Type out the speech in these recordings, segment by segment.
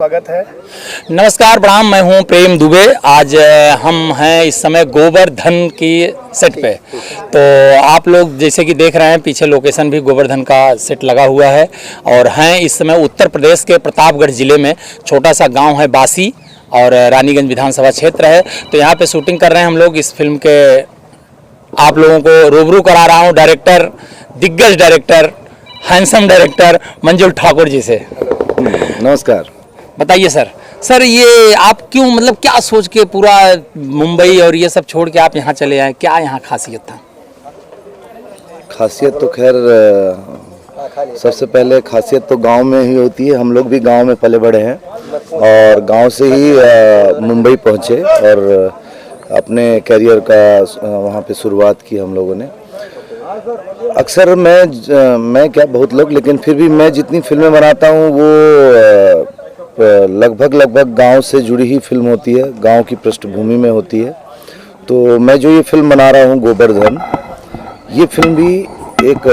स्वागत है। नमस्कार प्रणाम, मैं हूं प्रेम दुबे। आज हम हैं इस समय गोवर्धन की सेट पे। तो आप लोग जैसे कि देख रहे हैं पीछे लोकेशन भी गोवर्धन का सेट लगा हुआ है और हैं इस समय उत्तर प्रदेश के प्रतापगढ़ ज़िले में। छोटा सा गांव है बासी और रानीगंज विधानसभा क्षेत्र है। तो यहाँ पे शूटिंग कर रहे हैं हम लोग इस फिल्म के। आप लोगों को रूबरू करा रहा हूँ डायरेक्टर, दिग्गज डायरेक्टर, हैंडसम डायरेक्टर मंजुल ठाकुर जी से। नमस्कार। बताइए सर, ये आप क्यों, मतलब क्या सोच के पूरा मुंबई और ये सब छोड़ के आप यहाँ चले आए? क्या यहाँ खासियत था? खासियत तो खैर सबसे पहले खासियत तो गांव में ही होती है। हम लोग भी गांव में पले बड़े हैं और गांव से ही मुंबई पहुँचे और अपने करियर का वहाँ पे शुरुआत की हम लोगों ने। अक्सर मैं क्या बहुत लोग, लेकिन फिर भी मैं जितनी फिल्में बनाता हूँ वो लगभग गांव से जुड़ी ही फिल्म होती है, गांव की पृष्ठभूमि में होती है। तो मैं जो ये फिल्म बना रहा हूँ गोवर्धन, ये फिल्म भी एक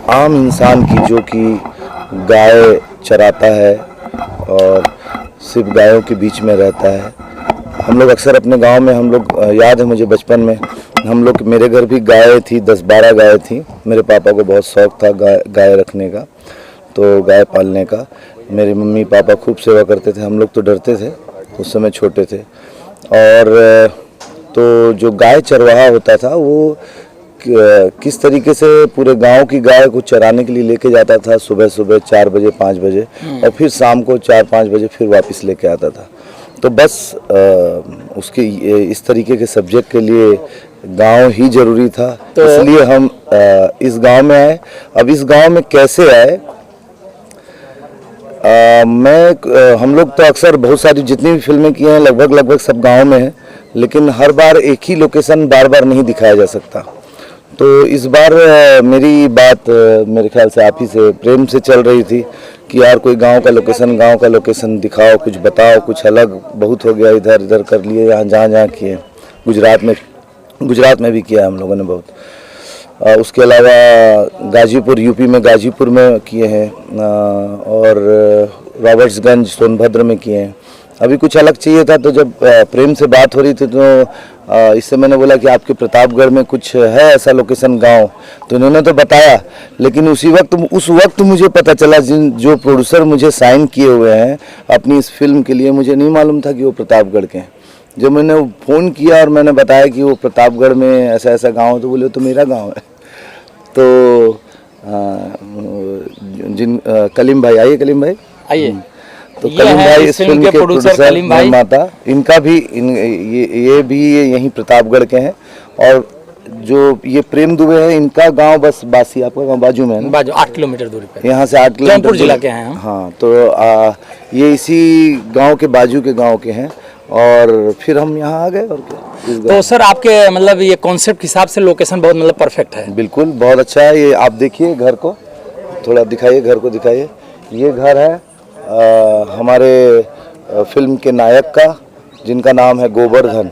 आम इंसान की जो कि गाय चराता है और सिर्फ गायों के बीच में रहता है। हम लोग अक्सर अपने गांव में, हम लोग याद है मुझे बचपन में, हम लोग, मेरे घर भी गाय थी, 10-12 गाय थी। मेरे पापा को बहुत शौक था गाय रखने का, तो गाय पालने का। मेरे मम्मी पापा खूब सेवा करते थे। हम लोग तो डरते थे, उस समय छोटे थे। और तो जो गाय चरवाहा होता था वो किस तरीके से पूरे गांव की गाय को चराने के लिए लेके जाता था, सुबह 4 बजे 5 बजे और फिर शाम को 4-5 बजे फिर वापस लेके आता था। तो बस उसके इस तरीके के सब्जेक्ट के लिए गांव ही जरूरी था। तो इसलिए हम इस गांव में आए। अब इस गांव में कैसे आए, हम लोग तो अक्सर बहुत सारी जितनी भी फिल्में की हैं लगभग सब गांव में हैं, लेकिन हर बार एक ही लोकेशन बार नहीं दिखाया जा सकता। तो इस बार मेरी बात मेरे ख्याल से आप ही से, प्रेम से चल रही थी कि यार कोई गांव का लोकेशन दिखाओ, कुछ बताओ, कुछ अलग। बहुत हो गया इधर कर लिए, यहाँ जहाँ किए। गुजरात में भी किया हम लोगों ने बहुत। उसके अलावा गाजीपुर, यूपी में गाजीपुर में किए हैं और रॉबर्ट्सगंज सोनभद्र में किए हैं। अभी कुछ अलग चाहिए था, तो जब प्रेम से बात हो रही थी तो इससे मैंने बोला कि आपके प्रतापगढ़ में कुछ है ऐसा लोकेशन गांव, तो इन्होंने तो बताया। लेकिन उस वक्त मुझे पता चला, जो प्रोड्यूसर मुझे साइन किए हुए हैं अपनी इस फिल्म के लिए, मुझे नहीं मालूम था कि वो प्रतापगढ़ के हैं। जब मैंने फ़ोन किया और मैंने बताया कि वो प्रतापगढ़ में ऐसा गांव है, तो बोले तो मेरा गांव है। तो कलीम भाई आइए, कलीम भाई आइए। तो कलीम भाई इस फिल्म के प्रोड्यूसर, निर्माता, इनका भी ये भी यहीं प्रतापगढ़ के हैं। और जो ये प्रेम दुबे है, इनका गांव बस बासी, आपका गांव बाजू में है, बाजू 8 किलोमीटर दूरी पे, यहाँ से 8 किलोमीटर जिला के हैं। हाँ, तो ये इसी गांव के बाजू के गांव के हैं और फिर हम यहाँ आ गए। और क्या तो सर आपके, मतलब ये कॉन्सेप्ट हिसाब से लोकेशन बहुत मतलब परफेक्ट है। बिल्कुल, बहुत अच्छा है। ये आप देखिए, घर को थोड़ा दिखाइए, घर को दिखाइए। ये घर है हमारे फिल्म के नायक का, जिनका नाम है गोवर्धन।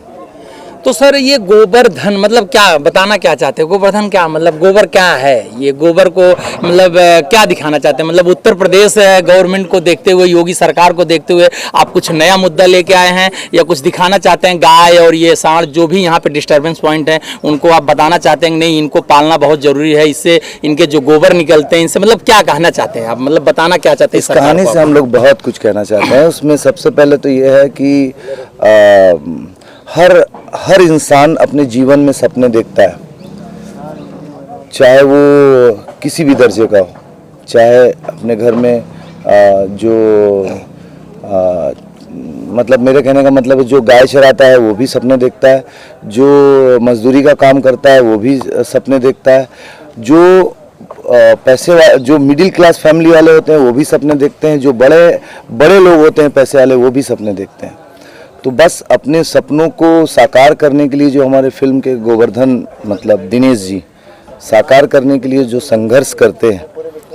तो सर ये गोवर्धन मतलब क्या बताना क्या चाहते हैं? गोवर्धन क्या मतलब, गोबर क्या है? ये गोबर को मतलब क्या दिखाना चाहते हैं? मतलब उत्तर प्रदेश गवर्नमेंट को देखते हुए, योगी सरकार को देखते हुए आप कुछ नया मुद्दा लेके आए हैं या कुछ दिखाना चाहते हैं? गाय और ये सांड जो भी यहाँ पे डिस्टर्बेंस पॉइंट है, उनको आप बताना चाहते हैं नहीं, इनको पालना बहुत जरूरी है, इससे इनके जो गोबर निकलते हैं इनसे, मतलब क्या कहना चाहते हैं आप? मतलब बताना क्या चाहते हैं इस कहानी से? हम लोग बहुत कुछ कहना चाहते हैं। उसमें सबसे पहले तो ये है कि हर इंसान अपने जीवन में सपने देखता है, चाहे वो किसी भी दर्जे का हो। चाहे अपने घर में मतलब मेरे कहने का मतलब है, जो गाय चराता है वो भी सपने देखता है, जो मजदूरी का काम करता है वो भी सपने देखता है, जो मिडिल क्लास फैमिली वाले होते हैं वो भी सपने देखते हैं, जो बड़े लोग होते हैं पैसे वाले, वो भी सपने देखते हैं। तो बस अपने सपनों को साकार करने के लिए जो हमारे फिल्म के गोवर्धन, मतलब दिनेश जी, साकार करने के लिए जो संघर्ष करते हैं,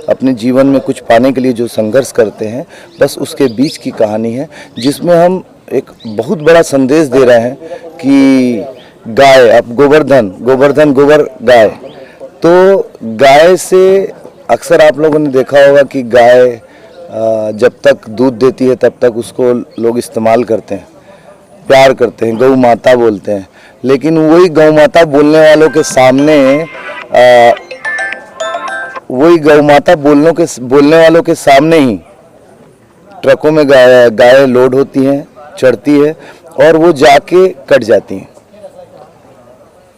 अपने जीवन में कुछ पाने के लिए जो संघर्ष करते हैं, बस उसके बीच की कहानी है, जिसमें हम एक बहुत बड़ा संदेश दे रहे हैं कि गाय, अब गोवर्धन गोबर गाय, तो गाय से अक्सर आप लोगों ने देखा होगा कि गाय जब तक दूध देती है तब तक उसको लोग इस्तेमाल करते हैं, प्यार करते हैं, गौ माता बोलते हैं। लेकिन वही गौ माता बोलने वालों के सामने वही गौ माता बोलने वालों के सामने ही ट्रकों में गाय लोड होती हैं, चढ़ती है और वो जाके कट जाती हैं।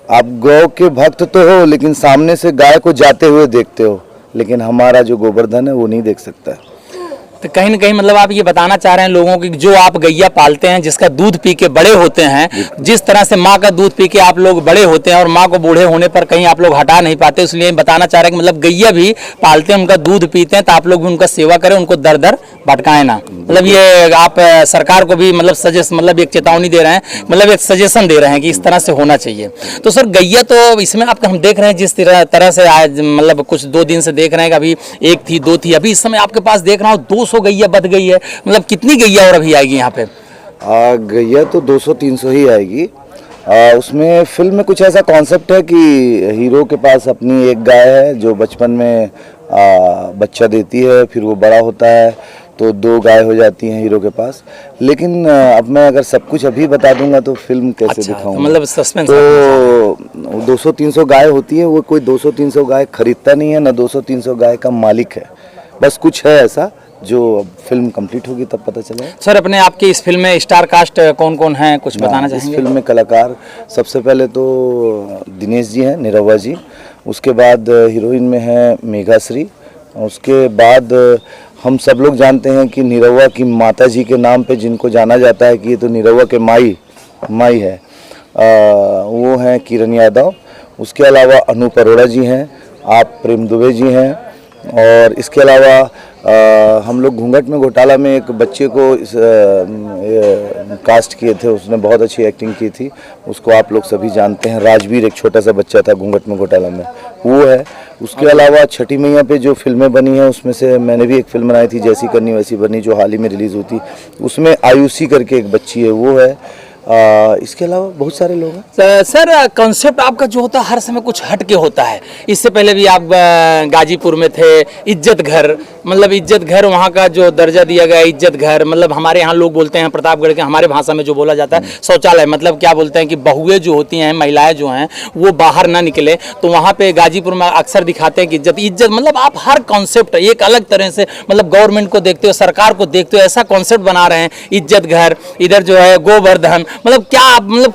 आप गौ के भक्त तो हो लेकिन सामने से गाय को जाते हुए देखते हो, लेकिन हमारा जो गोवर्धन है वो नहीं देख सकता है। तो कहीं ना कहीं मतलब आप ये बताना चाह रहे हैं लोगों की, जो आप गैया पालते हैं जिसका दूध पी के बड़े होते हैं, जिस तरह से माँ का दूध पी के आप लोग बड़े होते हैं और माँ को बूढ़े होने पर कहीं आप लोग हटा नहीं पाते, इसलिए बताना चाह रहे हैं कि मतलब गैया भी पालते हैं, उनका दूध पीते हैं, तो आप लोग भी उनका सेवा करें, उनको दर दर भटकाएं ना। मतलब ये आप सरकार को भी मतलब सजेस्ट मतलब एक चेतावनी दे रहे हैं, मतलब एक सजेशन दे रहे हैं कि इस तरह से होना चाहिए। तो सर गैया तो इसमें आप हम देख रहे हैं जिस तरह से आज मतलब कुछ 2 दिन से देख रहे हैं कि अभी 1 थी 2 थी, अभी इस समय आपके पास देख रहा हूँ 200 गैया बच गई है। मतलब कितनी गैया और अभी आएगी यहाँ पे? गैया तो 200-300 ही आएगी। उसमें फिल्म में कुछ ऐसा कॉन्सेप्ट है कि हीरो के पास अपनी एक गाय है जो बचपन में बच्चा देती है, फिर वो बड़ा होता है तो 2 गाय हो जाती हैं हीरो के पास। लेकिन अब मैं अगर सब कुछ अभी बता दूंगा तो फिल्म कैसे दिखाऊंगा? तो मतलब सस्पेंस। तो 200-300 गाय होती है, वो कोई 200-300 गाय खरीदता नहीं है, ना 200-300 गाय का मालिक है, बस कुछ है ऐसा जो फिल्म कंप्लीट होगी तब पता चलेगा। सर अपने आपके इस फिल्म में स्टार कास्ट कौन कौन है, कुछ बताना चाहेंगे? इस फिल्म में कलाकार सबसे पहले तो दिनेश जी हैं, निरहुआ जी, उसके बाद हीरोइन में है मेघाश्री, उसके बाद हम सब लोग जानते हैं कि निरहुआ की माता जी के नाम पे जिनको जाना जाता है कि ये तो निरहुआ के माई है, वो हैं किरण यादव। उसके अलावा अनूप अरोड़ा जी हैं, आप प्रेम दुबे जी हैं, और इसके अलावा हम लोग घूंघट में घोटाला में एक बच्चे को कास्ट किए थे, उसने बहुत अच्छी एक्टिंग की थी, उसको आप लोग सभी जानते हैं। राजवीर एक छोटा सा बच्चा था घूंघट में घोटाला में, वो है। उसके अलावा छठी मैया पे जो फिल्में बनी हैं उसमें से मैंने भी एक फिल्म बनाई थी जैसी करनी वैसी बनी, जो हाल ही में रिलीज़ हुई थी, उसमें आयुषी करके एक बच्ची है, वो है। इसके अलावा बहुत सारे लोग हैं। सर कॉन्सेप्ट आपका जो होता है हर समय कुछ हट के होता है। इससे पहले भी आप गाजीपुर में थे, इज्जत घर, मतलब इज्जत घर वहाँ का जो दर्जा दिया गया इज्जत घर, मतलब हमारे यहाँ लोग बोलते हैं प्रतापगढ़ के हमारे भाषा में जो बोला जाता है शौचालय, मतलब क्या बोलते हैं कि बहुएं जो होती हैं, महिलाएं जो हैं वो बाहर ना निकले, तो वहाँ पे गाजीपुर में अक्सर दिखाते हैं कि इज्जत मतलब आप हर कॉन्सेप्ट एक अलग तरह से मतलब गवर्नमेंट को देखते हो, सरकार को देखते हो, ऐसा कॉन्सेप्ट बना रहे हैं। इज्जत घर, इधर जो है गोवर्धन, मतलब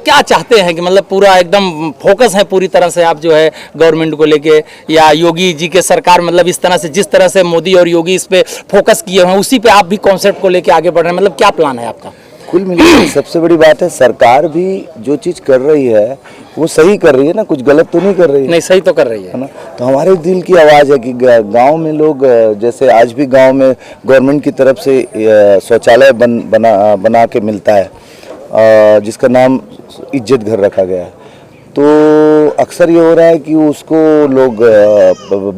क्या चाहते हैं कि मतलब पूरा एकदम फोकस है पूरी तरह से आप जो है गवर्नमेंट को लेके, या योगी जी के सरकार मतलब इस तरह से जिस तरह से मोदी और योगी इस पे फोकस किए हैं उसी पे आप भी कॉन्सेप्ट को लेके आगे बढ़ रहे हैं, मतलब क्या प्लान है आपका? कुल मिलाकर सबसे बड़ी बात है सरकार भी जो चीज़ कर रही है वो सही कर रही है ना, कुछ गलत तो नहीं कर रही है। नहीं, सही तो कर रही है ना। तो हमारे दिल की आवाज़ है कि गांव में लोग, जैसे आज भी गांव में गवर्नमेंट की तरफ से शौचालय बना के मिलता है जिसका नाम इज्जत घर रखा गया है, तो अक्सर ये हो रहा है कि उसको लोग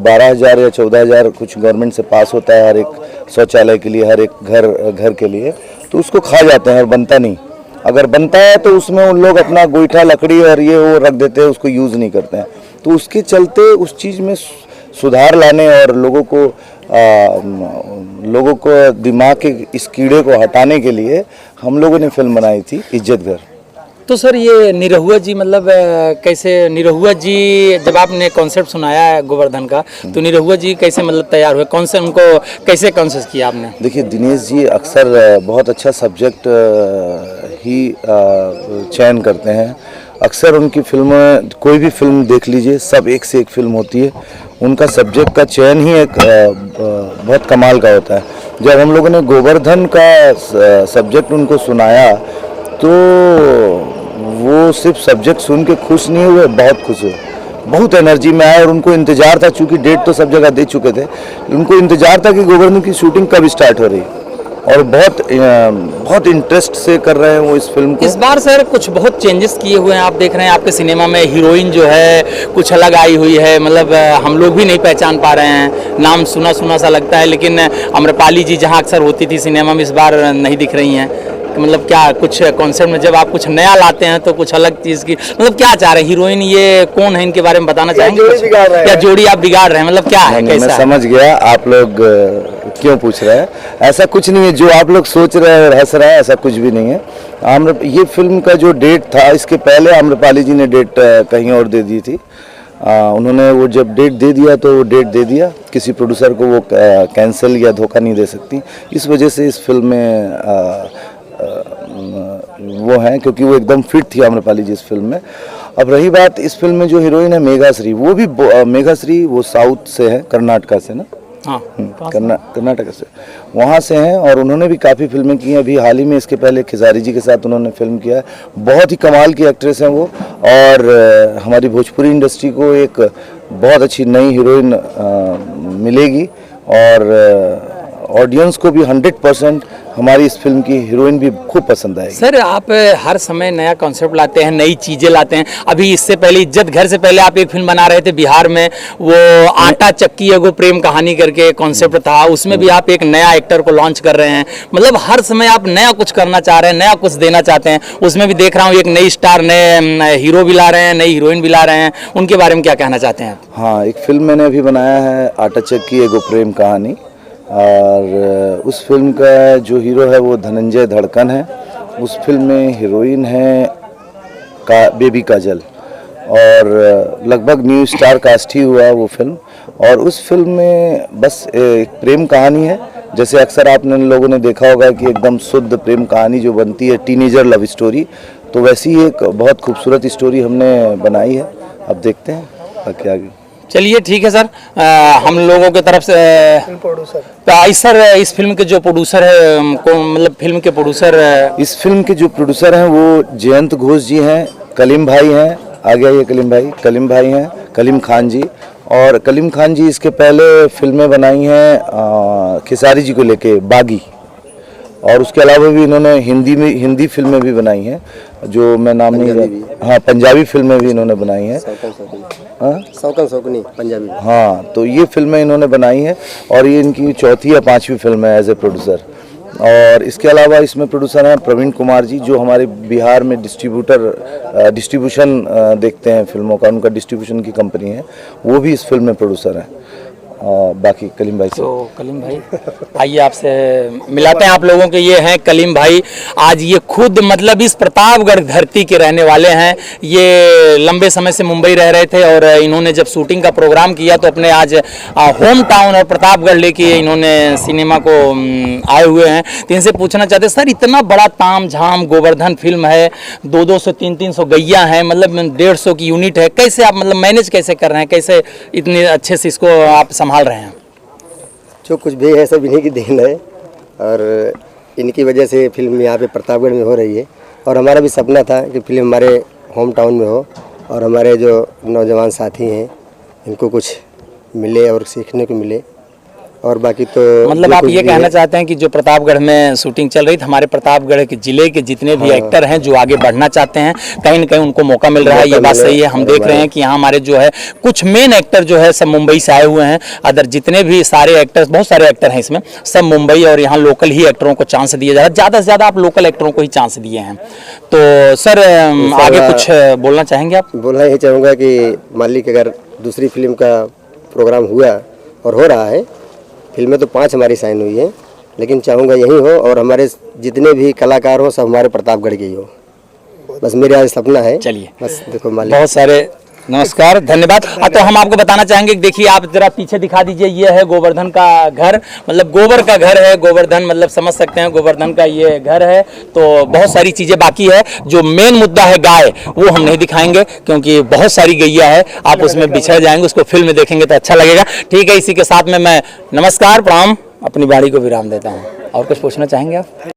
12,000 या 14,000 कुछ गवर्नमेंट से पास होता है हर एक शौचालय के लिए, हर एक घर के लिए, तो उसको खा जाते हैं और बनता नहीं। अगर बनता है तो उसमें उन लोग अपना गोईठा लकड़ी और ये वो रख देते हैं, उसको यूज़ नहीं करते हैं। तो उसके चलते उस चीज़ में सुधार लाने और लोगों को दिमाग के इस कीड़े को हटाने के लिए हम लोगों ने फिल्म बनाई थी इज्जत घर। तो सर ये निरहुआ जी मतलब कैसे, निरहुआ जी जब आपने कॉन्सेप्ट सुनाया है गोवर्धन का, तो निरहुआ जी कैसे मतलब तैयार हुए, कौन से उनको कैसे कॉन्सेप्ट किया आपने? देखिए दिनेश जी अक्सर बहुत अच्छा सब्जेक्ट ही चयन करते हैं। अक्सर उनकी फिल्में, कोई भी फिल्म देख लीजिए, सब एक से एक फिल्म होती है, उनका सब्जेक्ट का चयन ही एक बहुत कमाल का होता है। जब हम लोगों ने गोवर्धन का सब्जेक्ट उनको सुनाया तो वो सिर्फ सब्जेक्ट सुन के खुश नहीं हुए, बहुत खुश हुए, बहुत एनर्जी में आए, और उनको इंतज़ार था, चूँकि डेट तो सब जगह दे चुके थे, उनको इंतज़ार था कि गोवर्धन की शूटिंग कब स्टार्ट हो रही है, और बहुत इंटरेस्ट से कर रहे हैं वो इस फिल्म को। इस बार सर कुछ बहुत चेंजेस किए हुए हैं, आप देख रहे हैं आपके सिनेमा में हीरोइन जो है कुछ अलग आई हुई है, मतलब हम लोग भी नहीं पहचान पा रहे हैं, नाम सुना सुना सा लगता है, लेकिन अम्रपाली जी जहां अक्सर होती थी सिनेमा में इस बार नहीं दिख रही हैं। मतलब क्या कुछ कॉन्सेप्ट में जब आप कुछ नया लाते हैं तो कुछ अलग चीज़ की, मतलब क्या चाह रहे हैं, हीरोइन ये कौन है, इनके बारे में बताना चाहेंगे? या जोड़ी आप बिगाड़ रहे हैं, मतलब क्या है, कैसा मैं समझ गया, आप लोग क्यों पूछ रहे हैं? ऐसा कुछ नहीं है जो आप लोग सोच रहे हैं और हंस रहे हैं, ऐसा कुछ भी नहीं है। ये फिल्म का जो डेट था, इसके पहले आम्रपाली जी ने डेट कहीं और दे दी थी। उन्होंने वो जब डेट दे दिया तो वो डेट दे दिया, किसी प्रोड्यूसर को वो कैंसिल या धोखा नहीं दे सकती। इस वजह से इस फिल्म में वो हैं, क्योंकि वो एकदम फिट थी आम्रपाली जी इस फिल्म में। अब रही बात, इस फिल्म में जो हीरोइन है मेघाश्री, वो भी मेघाश्री वो साउथ से है, कर्नाटका से ना, हाँ कर्नाटक से, वहाँ से हैं और उन्होंने भी काफ़ी फिल्में की हैं। अभी हाल ही में इसके पहले खेसारी जी के साथ उन्होंने फिल्म किया है। बहुत ही कमाल की एक्ट्रेस हैं वो, और हमारी भोजपुरी इंडस्ट्री को एक बहुत अच्छी नई हीरोइन मिलेगी, और ऑडियंस को भी 100% हमारी इस फिल्म की हीरोइन भी खूब पसंद आएगी। सर, आप हर समय नया कॉन्सेप्ट लाते हैं, नई चीजें लाते हैं। अभी इससे पहले इज्जत घर से पहले आप एक फिल्म बना रहे थे बिहार में, वो आटा चक्की एगो प्रेम कहानी करके कॉन्सेप्ट था, उसमें भी आप एक नया एक्टर को लॉन्च कर रहे हैं। मतलब हर समय आप नया कुछ करना चाह रहे हैं, नया कुछ देना चाहते हैं। उसमें भी देख रहा हूँ एक नई स्टार, नए हीरो भी ला रहे हैं, नई हीरोइन भी ला रहे हैं। उनके बारे में क्या कहना चाहते हैं आप? हाँ, एक फिल्म मैंने अभी बनाया है, आटा चक्की एगो प्रेम कहानी, और उस फिल्म का जो हीरो है वो धनंजय धड़कन है। उस फिल्म में हीरोइन है बेबी काजल, और लगभग न्यू स्टार कास्ट ही हुआ है वो फिल्म। और उस फिल्म में बस एक प्रेम कहानी है, जैसे अक्सर आपने लोगों ने देखा होगा कि एकदम शुद्ध प्रेम कहानी जो बनती है, टीनेजर लव स्टोरी, तो वैसी एक बहुत खूबसूरत स्टोरी हमने बनाई है। अब देखते हैं बाकी आगे। चलिए ठीक है सर, हम लोगों की तरफ से सर इस फिल्म के जो प्रोड्यूसर है, मतलब फिल्म के प्रोड्यूसर, इस फिल्म के जो प्रोड्यूसर हैं वो जयंत घोष जी हैं, कलीम भाई हैं, आ गया ये कलीम भाई हैं, कलीम खान जी। और कलीम खान जी इसके पहले फिल्में बनाई हैं खेसारी जी को लेके, बागी, और उसके अलावा भी इन्होंने हिंदी फिल्में भी बनाई हैं, जो मैं नाम नहीं, हाँ पंजाबी फिल्में भी इन्होंने बनाई हैं, सौकनी पंजाबी। हाँ, तो ये फिल्में इन्होंने बनाई हैं, और ये इनकी चौथी या पांचवी फिल्म है एज ए प्रोड्यूसर। और इसके अलावा इसमें प्रोड्यूसर हैं प्रवीण कुमार जी, जो हमारे बिहार में डिस्ट्रीब्यूशन देखते हैं फिल्मों का, उनका डिस्ट्रीब्यूशन की कंपनी है, वो भी इस फिल्म में प्रोड्यूसर हैं। बाकी कलीम भाई से, तो कलीम भाई आइए आपसे मिलाते हैं आप लोगों के। ये हैं कलीम भाई, आज ये खुद मतलब इस प्रतापगढ़ धरती के रहने वाले हैं। ये लंबे समय से मुंबई रह रहे थे, और इन्होंने जब शूटिंग का प्रोग्राम किया तो अपने आज होम टाउन और प्रतापगढ़ लेके इन्होंने सिनेमा को आए हुए हैं। तो इनसे पूछना चाहते सर, इतना बड़ा ताम झाम गोवर्धन फिल्म है, 200 300 गैया हैं, मतलब 150 की यूनिट है, कैसे आप मतलब मैनेज कैसे कर रहे हैं, कैसे इतने अच्छे से इसको आप संभाल रहे हैं? जो कुछ भी है सब इन्हीं की देन है, और इनकी वजह से फिल्म यहाँ पे प्रतापगढ़ में हो रही है। और हमारा भी सपना था कि फिल्म हमारे होम टाउन में हो, और हमारे जो नौजवान साथी हैं इनको कुछ मिले और सीखने को मिले। और बाकी तो मतलब आप ये कहना चाहते हैं कि जो प्रतापगढ़ में शूटिंग चल रही थी, हमारे प्रतापगढ़ के जिले के जितने भी एक्टर हैं जो आगे बढ़ना चाहते हैं, कहीं न कहीं उनको मौका मिल रहा है, ये बात सही है। हम देख रहे हैं कि यहाँ हमारे जो है कुछ मेन एक्टर जो है सब मुंबई से आए हुए हैं, अदर जितने भी सारे एक्टर्स, बहुत सारे एक्टर हैं इसमें, सब मुंबई, और यहाँ लोकल ही एक्टरों को चांस दिया जा रहा है। ज़्यादा से ज़्यादा आप लोकल एक्टरों को ही चांस दिए हैं। तो सर आगे कुछ बोलना चाहेंगे आप? बोलना यही चाहूँगा कि मालिक अगर दूसरी फिल्म का प्रोग्राम हुआ और हो रहा है, फिल्में तो 5 हमारी साइन हुई है, लेकिन चाहूँगा यही हो, और हमारे जितने भी कलाकार हो सब हमारे प्रतापगढ़ के ही हो, बस मेरा आज सपना है। चलिए, बस देखो मालिक, बहुत सारे नमस्कार, धन्यवाद। तो हम आपको बताना चाहेंगे कि देखिए, आप जरा पीछे दिखा दीजिए, ये है गोवर्धन का घर, मतलब गोबर का घर है, गोवर्धन मतलब समझ सकते हैं, गोवर्धन का ये घर है। तो बहुत सारी चीज़ें बाकी है, जो मेन मुद्दा है गाय, वो हम नहीं दिखाएंगे क्योंकि बहुत सारी गैया है, आप उसमें बिछड़ जाएंगे, उसको फिल्म में देखेंगे तो अच्छा लगेगा। ठीक है, इसी के साथ में मैं नमस्कार प्रणाम अपनी बाड़ी को विराम देता हूँ। और कुछ पूछना चाहेंगे आप?